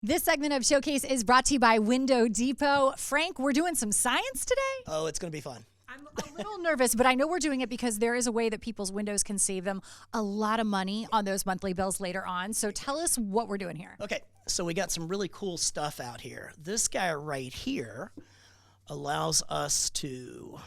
This segment of Showcase is brought to you by Window Depot. Frank, we're doing some science today? Oh, it's going to be fun. I'm a little nervous, but I know we're doing it because there is a way that people's windows can save them a lot of money on those monthly bills later on. So tell us what we're doing here. Okay, so we got some really cool stuff out here. This guy right here allows us to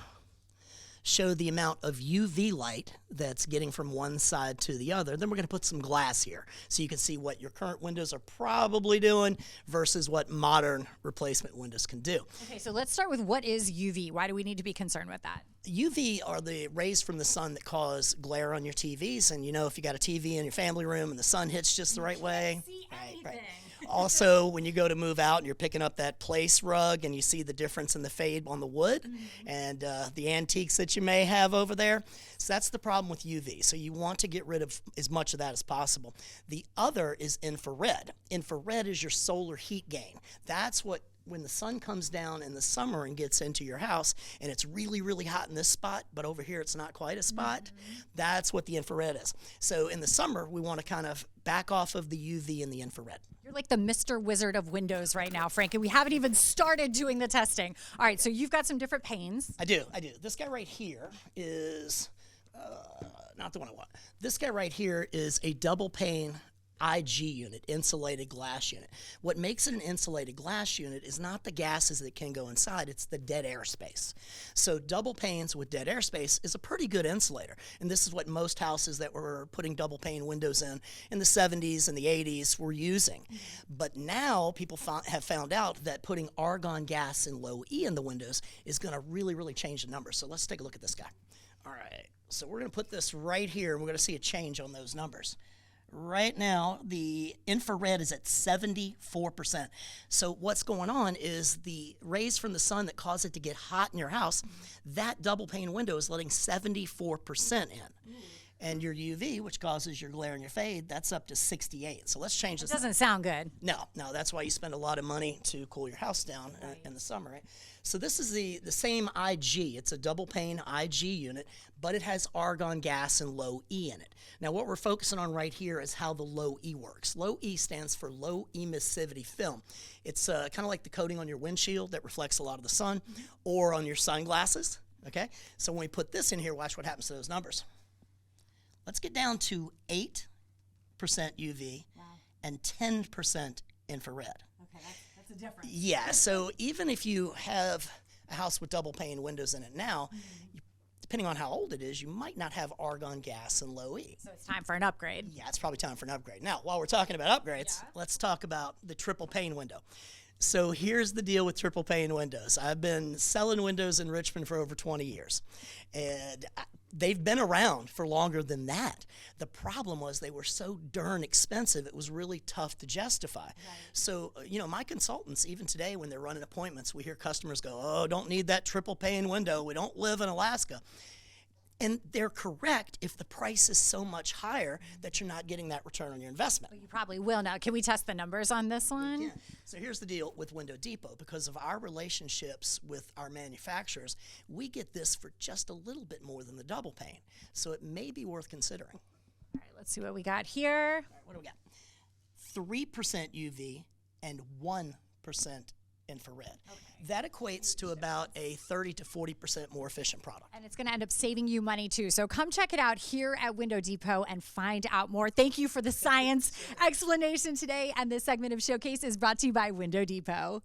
show the amount of UV light that's getting from one side to the other. Then we're going to put some glass here so you can see what your current windows are probably doing versus what modern replacement windows can do. Okay, so let's start with what is UV? Why do we need to be concerned with that? UV are the rays from the sun that cause glare on your TVs. And you know, if you got a TV in your family room and the sun hits just the right way. See anything. Also, when you go to move out and you're picking up that place rug and you see the difference in the fade on the wood and the antiques that you may have over there. So that's the problem with UV. So you want to get rid of as much of that as possible. The other is infrared. Infrared is your solar heat gain. That's what, when the sun comes down in the summer and gets into your house and it's really, really hot in this spot, but over here it's not quite a spot, that's what the infrared is. So in the summer, we want to kind of back off of the UV and the infrared. You're like the Mr. Wizard of Windows right now, Frank, and we haven't even started doing the testing. All right, so you've got some different panes. I do. This guy right here is, not the one I want. This guy right here is a double pane IG unit, insulated glass unit. What makes it an insulated glass unit is not the gases that can go inside, it's the dead air space. So double panes with dead air space is a pretty good insulator. And this is what most houses that were putting double pane windows in the 70s and the 80s were using. But now people have found out that putting argon gas and low E in the windows is going to really, really change the numbers. So let's take a look at this guy. All right, so we're going to put this right here and we're going to see a change on those numbers. Right now, the infrared is at 74%. So what's going on is the rays from the sun that cause it to get hot in your house, that double pane window is letting 74% in. And your UV, which causes your glare and your fade, that's up to 68. So let's change this. It doesn't sound good. No, that's why you spend a lot of money to cool your house down in the summer, right? So this is the same IG. It's a double pane IG unit, but it has argon gas and low E in it. Now what we're focusing on right here is how the low E works. Low E stands for low emissivity film. It's kind of like the coating on your windshield that reflects a lot of the sun or on your sunglasses, okay? So when we put this in here, watch what happens to those numbers. Let's get down to 8% UV and 10% infrared. Okay, that's a difference. Yeah, so even if you have a house with double pane windows in it now, depending on how old it is, you might not have argon gas and low E. So it's time for an upgrade. Yeah, it's probably time for an upgrade. Now, while we're talking about upgrades, let's talk about the triple pane window. So here's the deal with triple pane windows. I've been selling windows in Richmond for over 20 years, and they've been around for longer than that. The problem was they were so darn expensive, it was really tough to justify. So, you know, my consultants, even today when they're running appointments, we hear customers go, oh, don't need that triple pane window. We don't live in Alaska. And they're correct if the price is so much higher that you're not getting that return on your investment. Well, you probably will now. Can we test the numbers on this one? Yeah. So here's the deal with Window Depot. Because of our relationships with our manufacturers, we get this for just a little bit more than the double pane. So it may be worth considering. All right, let's see what we got here. All right, what do we got? 3% UV and 1% infrared. Okay. That equates to about a 30 to 40% more efficient product. And it's going to end up saving you money too. So come check it out here at Window Depot and find out more. Thank you for the science explanation today. And this segment of Showcase is brought to you by Window Depot.